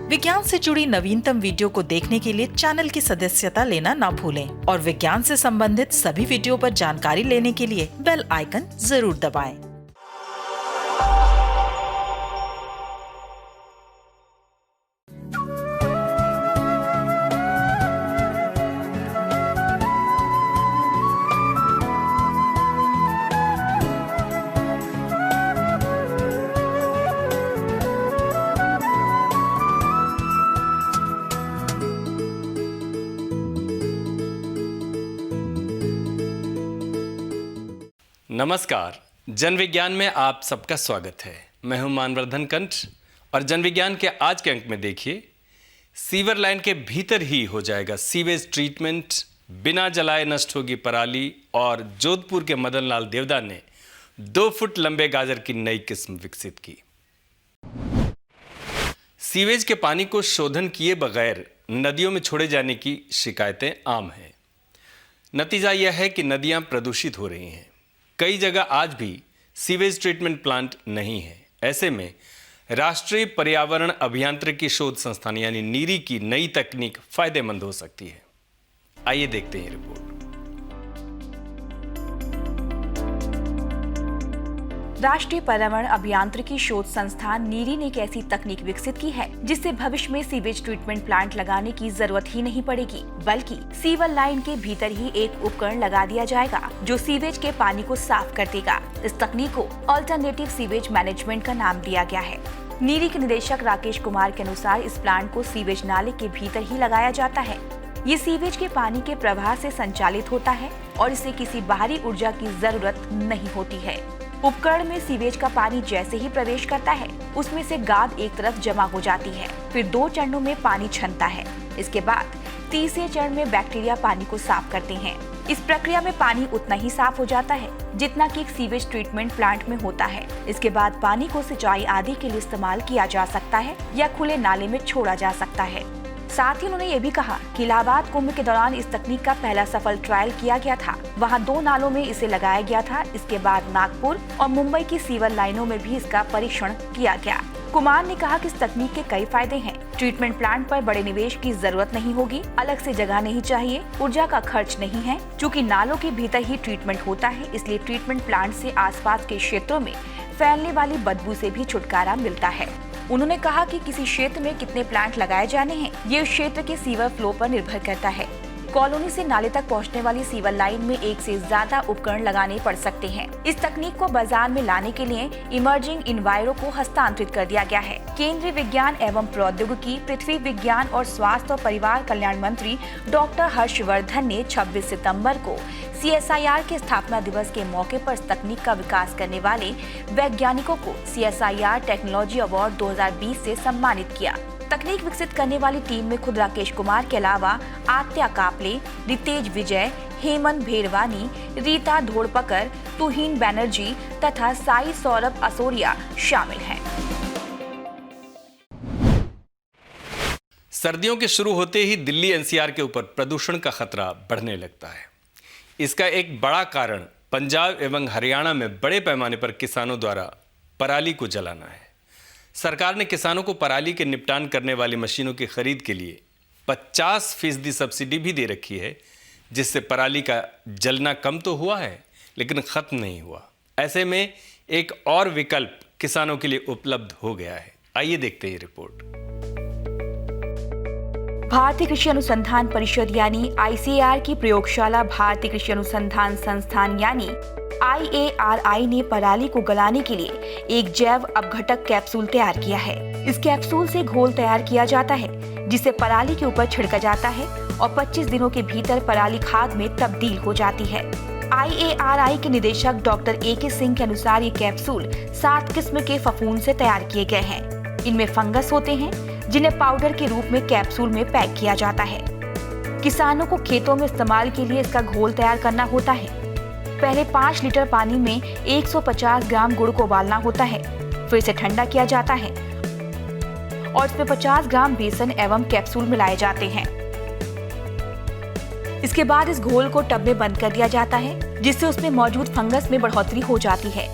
विज्ञान से जुड़ी नवीनतम वीडियो को देखने के लिए चैनल की सदस्यता लेना ना भूलें और विज्ञान से संबंधित सभी वीडियो पर जानकारी लेने के लिए बेल आइकन जरूर दबाएं। नमस्कार, जन विज्ञान में आप सबका स्वागत है। मैं हूं मानवर्धन कंठ और जन विज्ञान के आज के अंक में देखिए, सीवर लाइन के भीतर ही हो जाएगा सीवेज ट्रीटमेंट, बिना जलाए नष्ट होगी पराली और जोधपुर के मदन लाल देवदा ने 2 फुट लंबे गाजर की नई किस्म विकसित की। सीवेज के पानी को शोधन किए बगैर नदियों में छोड़े जाने की शिकायतें आम हैं। नतीजा यह है कि नदियां प्रदूषित हो रही हैं। कई जगह आज भी सीवेज ट्रीटमेंट प्लांट नहीं है। ऐसे में राष्ट्रीय पर्यावरण अभियांत्रिकी शोध संस्थान यानी नीरी की नई तकनीक फायदेमंद हो सकती है। आइए देखते हैं रिपोर्ट। राष्ट्रीय पर्यावरण अभियांत्रिकी शोध संस्थान नीरी ने एक ऐसी तकनीक विकसित की है जिससे भविष्य में सीवेज ट्रीटमेंट प्लांट लगाने की जरूरत ही नहीं पड़ेगी, बल्कि सीवर लाइन के भीतर ही एक उपकरण लगा दिया जाएगा जो सीवेज के पानी को साफ कर देगा। इस तकनीक को अल्टरनेटिव सीवेज मैनेजमेंट का नाम दिया गया है। नीरी के निदेशक राकेश कुमार के अनुसार इस प्लांट को सीवेज नाले के भीतर ही लगाया जाता है। ये सीवेज के पानी के प्रवाह से संचालित होता है और इसे किसी बाहरी ऊर्जा की जरूरत नहीं होती है। उपकरण में सीवेज का पानी जैसे ही प्रवेश करता है, उसमें से गाद एक तरफ जमा हो जाती है। फिर 2 चरणों में पानी छनता है। इसके बाद तीसरे चरण में बैक्टीरिया पानी को साफ करते हैं। इस प्रक्रिया में पानी उतना ही साफ हो जाता है जितना कि एक सीवेज ट्रीटमेंट प्लांट में होता है। इसके बाद पानी को सिंचाई आदि के लिए इस्तेमाल किया जा सकता है या खुले नाले में छोड़ा जा सकता है। साथ ही उन्होंने ये भी कहा कि इलाहाबाद कुंभ के दौरान इस तकनीक का पहला सफल ट्रायल किया गया था। वहां 2 नालों में इसे लगाया गया था। इसके बाद नागपुर और मुंबई की सीवर लाइनों में भी इसका परीक्षण किया गया। कुमार ने कहा कि इस तकनीक के कई फायदे हैं। ट्रीटमेंट प्लांट पर बड़े निवेश की जरूरत नहीं होगी, अलग से जगह नहीं चाहिए, ऊर्जा का खर्च नहीं है। चूँकि नालों के भीतर ही ट्रीटमेंट होता है, इसलिए ट्रीटमेंट प्लांट से आसपास के क्षेत्रों में फैलने वाली बदबू से भी छुटकारा मिलता है। उन्होंने कहा कि किसी क्षेत्र में कितने प्लांट लगाए जाने हैं, ये उस क्षेत्र के सीवर फ्लो पर निर्भर करता है। कॉलोनी से नाले तक पहुंचने वाली सीवर लाइन में 1 से ज्यादा उपकरण लगाने पड़ सकते हैं। इस तकनीक को बाजार में लाने के लिए इमर्जिंग इन्वायरो को हस्तांतरित कर दिया गया है। केंद्रीय विज्ञान एवं प्रौद्योगिकी, पृथ्वी विज्ञान और स्वास्थ्य और परिवार कल्याण मंत्री डॉक्टर हर्षवर्धन ने 26 सितंबर को CSIR के स्थापना दिवस के मौके पर इस तकनीक का विकास करने वाले वैज्ञानिकों को CSIR टेक्नोलॉजी अवार्ड 2020 से सम्मानित किया। तकनीक विकसित करने वाली टीम में खुद राकेश कुमार के अलावा आत्या कापले, रितेज विजय, हेमंत भेरवानी, रीता धोड़पकर, तुहीन बैनर्जी तथा साई सौरभ असोरिया शामिल हैं। सर्दियों के शुरू होते ही दिल्ली NCR के ऊपर प्रदूषण का खतरा बढ़ने लगता है। इसका एक बड़ा कारण पंजाब एवं हरियाणा में बड़े पैमाने पर किसानों द्वारा पराली को जलाना है। सरकार ने किसानों को पराली के निपटान करने वाली मशीनों की खरीद के लिए 50% सब्सिडी भी दे रखी है, जिससे पराली का जलना कम तो हुआ है लेकिन खत्म नहीं हुआ। ऐसे में एक और विकल्प किसानों के लिए उपलब्ध हो गया है। आइए देखते हैं रिपोर्ट। भारतीय कृषि अनुसंधान परिषद यानी ICAR की प्रयोगशाला भारतीय कृषि अनुसंधान संस्थान यानी IARI ने पराली को गलाने के लिए एक जैव अपघटक कैप्सूल तैयार किया है। इस कैप्सूल से घोल तैयार किया जाता है जिसे पराली के ऊपर छिड़का जाता है और 25 दिनों के भीतर पराली खाद में तब्दील हो जाती है। IARI के निदेशक डॉक्टर AK सिंह के अनुसार ये कैप्सूल 7 किस्म के फफूंद से तैयार किए गए हैं। इनमें फंगस होते हैं जिन्हें पाउडर के रूप में कैप्सूल में पैक किया जाता है। किसानों को खेतों में इस्तेमाल के लिए इसका घोल तैयार करना होता है। पहले 5 लीटर पानी में 150 ग्राम गुड़ को उबालना होता है, फिर इसे ठंडा किया जाता है और इसमें 50 ग्राम बेसन एवं कैप्सूल मिलाए जाते हैं। इसके बाद इस घोल को टब में बंद कर दिया जाता है, जिससे उसमें मौजूद फंगस में बढ़ोतरी हो जाती है।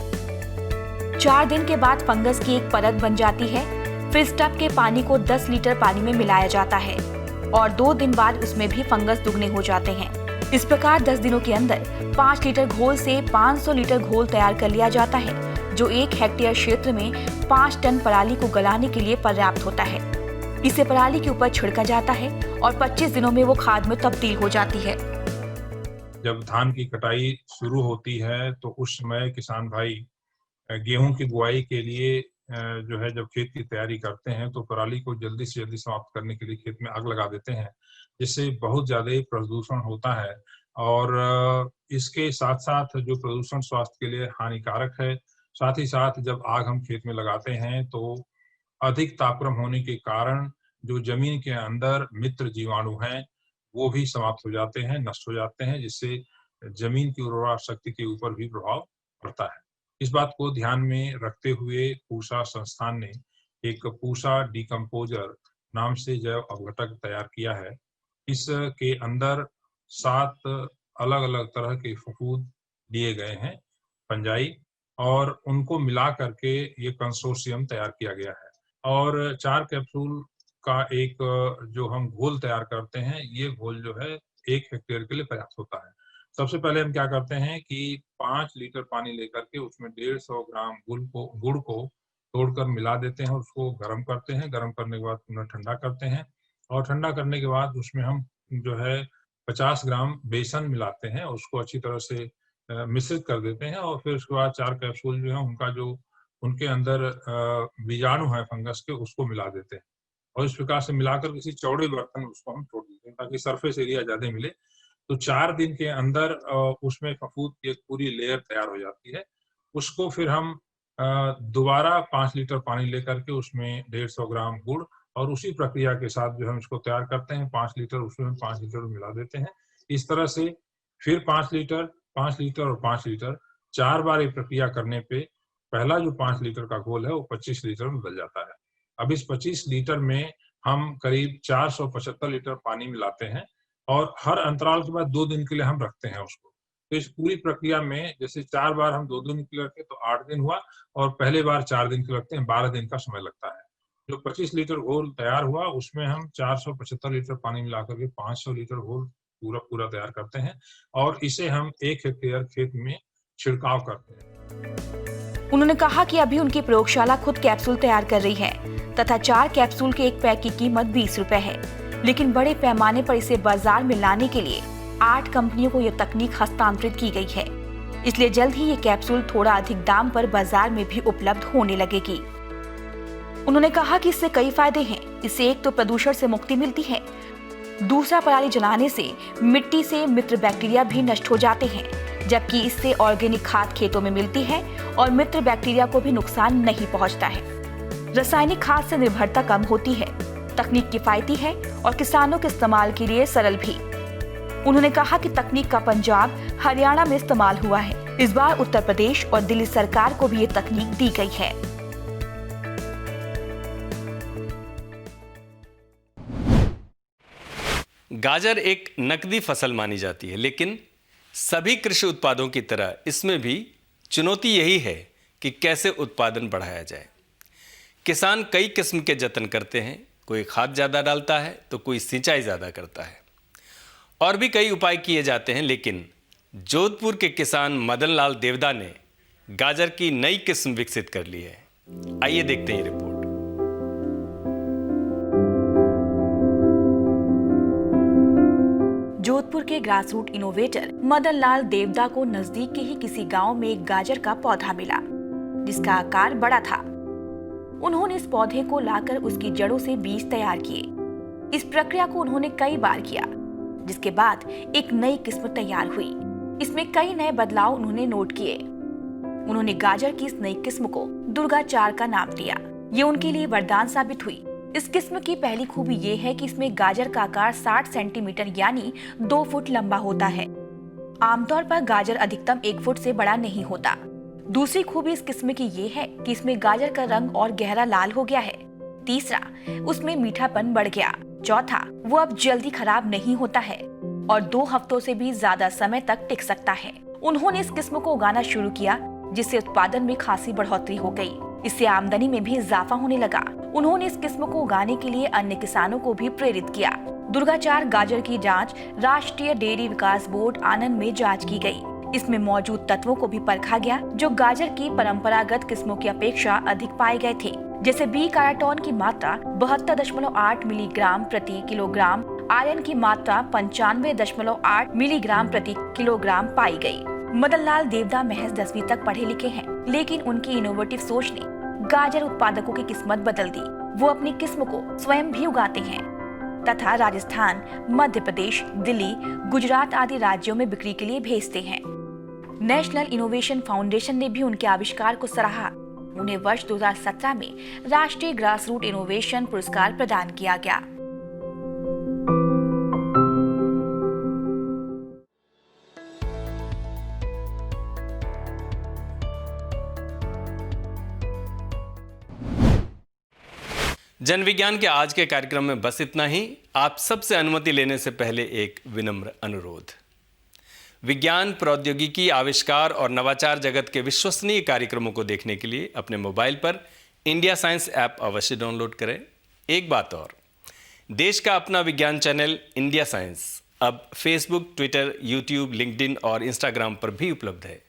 4 दिन के बाद फंगस की एक परत बन जाती है। फिर स्टब के पानी को 10 लीटर पानी में मिलाया जाता है और 2 दिन बाद उसमें भी फंगस दुगने हो जाते हैं। इस प्रकार 10 दिनों के अंदर 5 लीटर घोल से 500 लीटर घोल तैयार कर लिया जाता है, जो 1 हेक्टेयर क्षेत्र में 5 टन पराली को गलाने के लिए पर्याप्त होता है। इसे पराली के ऊपर छिड़का जाता है और 25 दिनों में वो खाद में तब्दील हो जाती है। जब धान की कटाई शुरू होती है तो उस समय किसान भाई गेहूं की बुआई के लिए जो है जब खेत की तैयारी करते हैं तो पराली को जल्दी से जल्दी समाप्त करने के लिए खेत में आग लगा देते हैं, जिससे बहुत ज्यादा प्रदूषण होता है। और इसके साथ साथ जो प्रदूषण स्वास्थ्य के लिए हानिकारक है, साथ ही साथ जब आग हम खेत में लगाते हैं तो अधिक तापक्रम होने के कारण जो जमीन के अंदर मित्र जीवाणु हैं वो भी समाप्त हो जाते हैं, नष्ट हो जाते हैं, जिससे जमीन की उर्वरा शक्ति के ऊपर भी प्रभाव पड़ता है। इस बात को ध्यान में रखते हुए पूषा संस्थान ने एक पूषा डिकम्पोजर नाम से जैव अपघटक तैयार किया है। इसके अंदर 7 अलग अलग तरह के फफूद दिए गए हैं, फंजाई, और उनको मिला करके ये कंसोर्शियम तैयार किया गया है। और 4 कैप्सूल का एक जो हम घोल तैयार करते हैं, ये घोल जो है 1 हेक्टेयर के लिए पर्याप्त होता है। सबसे पहले हम क्या करते हैं कि 5 लीटर पानी लेकर के उसमें 150 ग्राम गुड़ को तोड़कर मिला देते हैं, उसको गर्म करते हैं। गर्म करने के बाद पुनः ठंडा करते हैं और ठंडा करने के बाद उसमें हम जो है 50 ग्राम बेसन मिलाते हैं, उसको अच्छी तरह से मिश्रित कर देते हैं और फिर उसके बाद 4 कैप्सूल जो है उनका जो उनके अंदर बीजाणु है फंगस के, उसको मिला देते हैं और इस प्रकार से मिलाकर किसी चौड़े बर्तन में उसको हम छोड़ देते हैं ताकि सरफेस एरिया ज्यादा मिले। तो 4 दिन के अंदर उसमें फफूद की एक पूरी लेयर तैयार हो जाती है। उसको फिर हम दोबारा 5 लीटर पानी लेकर के उसमें 150 ग्राम गुड़ और उसी प्रक्रिया के साथ जो हम इसको तैयार करते हैं 5 लीटर उसमें 5 लीटर मिला देते हैं। इस तरह से फिर 5 लीटर और 5 लीटर 4 बार ये प्रक्रिया करने पे पहला जो 5 लीटर का घोल है वो 25 लीटर में बदल जाता है। अब इस 25 लीटर में हम करीब 475 लीटर पानी मिलाते हैं और हर अंतराल के बाद 2 दिन के लिए हम रखते हैं उसको। तो इस पूरी प्रक्रिया में जैसे 4 बार हम 2 दिन के लिए रखते तो 8 दिन हुआ और पहले बार 4 दिन के लिए रखते हैं, 12 दिन का समय लगता है। जो 25 लीटर घोल तैयार हुआ उसमें हम 475 लीटर पानी मिलाकर के 500 लीटर घोल पूरा तैयार करते हैं और इसे हम 1 हेक्टेयर खेत में छिड़काव करते हैं। उन्होंने कहा कि अभी उनकी प्रयोगशाला खुद कैप्सूल तैयार कर रही है तथा 4 कैप्सूल के एक पैक की कीमत 20 रुपए है, लेकिन बड़े पैमाने पर इसे बाजार में लाने के लिए 8 कंपनियों को यह तकनीक हस्तांतरित की गई है, इसलिए जल्द ही ये कैप्सूल थोड़ा अधिक दाम पर बाजार में भी उपलब्ध होने लगेगी। उन्होंने कहा कि इससे कई फायदे हैं। इससे एक तो प्रदूषण से मुक्ति मिलती है, दूसरा पराली जलाने से मिट्टी से मित्र बैक्टीरिया भी नष्ट हो जाते हैं, जबकि इससे ऑर्गेनिक खाद खेतों में मिलती है और मित्र बैक्टीरिया को भी नुकसान नहीं पहुंचता है। रासायनिक खाद से निर्भरता कम होती है, तकनीक किफायती है और किसानों के इस्तेमाल के लिए सरल भी। उन्होंने कहा कि तकनीक का पंजाब, हरियाणा में इस्तेमाल हुआ है। इस बार उत्तर प्रदेश और दिल्ली सरकार को भी ये तकनीक दी गई है। गाजर एक नकदी फसल मानी जाती है, लेकिन सभी कृषि उत्पादों की तरह इसमें भी चुनौती यही है कि कैसे उत्पादन बढ़ाया जाए। किसान कई किस्म के जतन करते हैं, कोई खाद ज़्यादा डालता है तो कोई सिंचाई ज़्यादा करता है, और भी कई उपाय किए जाते हैं। लेकिन जोधपुर के किसान मदन लाल देवदा ने गाजर की नई किस्म विकसित कर ली है। आइए देखते हैं ये रिपोर्ट। जोधपुर के ग्रासरूट इनोवेटर मदन लाल देवदा को नजदीक के ही किसी गांव में एक गाजर का पौधा मिला, जिसका आकार बड़ा था। उन्होंने इस पौधे को लाकर उसकी जड़ों से बीज तैयार किए। इस प्रक्रिया को उन्होंने कई बार किया, जिसके बाद एक नई किस्म तैयार हुई। इसमें कई नए बदलाव उन्होंने नोट किए। उन्होंने गाजर की इस नई किस्म को दुर्गा 4 का नाम दिया। ये उनके लिए वरदान साबित हुई। इस किस्म की पहली खूबी ये है कि इसमें गाजर का आकार 60 सेंटीमीटर यानी 2 फुट लंबा होता है। आमतौर पर गाजर अधिकतम 1 फुट से बड़ा नहीं होता। दूसरी खूबी इस किस्म की ये है कि इसमें गाजर का रंग और गहरा लाल हो गया है। तीसरा, उसमें मीठापन बढ़ गया। चौथा, वो अब जल्दी खराब नहीं होता है और 2 हफ्तों से भी ज्यादा समय तक टिक सकता है। उन्होंने इस किस्म को उगाना शुरू किया, जिससे उत्पादन में खासी बढ़ोतरी हो गई। इससे आमदनी में भी इजाफा होने लगा। उन्होंने इस किस्म को उगाने के लिए अन्य किसानों को भी प्रेरित किया। दुर्गाचार गाजर की जांच राष्ट्रीय डेयरी विकास बोर्ड आनंद में जांच की गई। इसमें मौजूद तत्वों को भी परखा गया जो गाजर की परंपरागत किस्मों की अपेक्षा अधिक पाए गए थे, जैसे बी काराटोन की मात्रा 72.8 मिलीग्राम प्रति किलोग्राम, आयरन की मात्रा 95.8 मिलीग्राम प्रति किलोग्राम पाई गई। मदन लाल देवदा महज 10वीं तक पढ़े लिखे हैं, लेकिन उनकी इनोवेटिव सोच ने गाजर उत्पादकों की किस्मत बदल दी। वो अपनी किस्म को स्वयं भी उगाते हैं तथा राजस्थान, मध्य प्रदेश, दिल्ली, गुजरात आदि राज्यों में बिक्री के लिए भेजते हैं। नेशनल इनोवेशन फाउंडेशन ने भी उनके आविष्कार को सराहा। उन्हें वर्ष 2017 में राष्ट्रीय ग्रास रूट इनोवेशन पुरस्कार प्रदान किया गया। जन विज्ञान के आज के कार्यक्रम में बस इतना ही। आप सबसे अनुमति लेने से पहले एक विनम्र अनुरोध। विज्ञान, प्रौद्योगिकी, आविष्कार और नवाचार जगत के विश्वसनीय कार्यक्रमों को देखने के लिए अपने मोबाइल पर इंडिया साइंस ऐप अवश्य डाउनलोड करें। एक बात और, देश का अपना विज्ञान चैनल इंडिया साइंस अब फेसबुक, ट्विटर, यूट्यूब, लिंक्डइन और इंस्टाग्राम पर भी उपलब्ध है।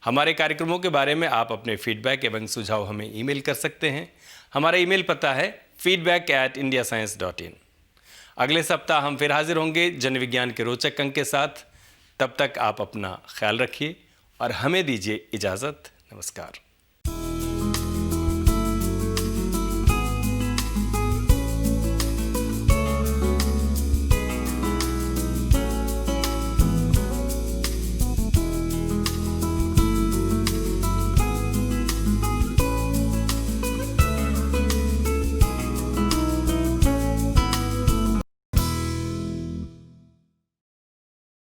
हमारे कार्यक्रमों के बारे में आप अपने फीडबैक एवं सुझाव हमें ईमेल कर सकते हैं। हमारा ईमेल पता है feedback@indiascience.in। अगले सप्ताह हम फिर हाजिर होंगे जन विज्ञान के रोचक अंक के साथ। तब तक आप अपना ख्याल रखिए और हमें दीजिए इजाज़त। नमस्कार।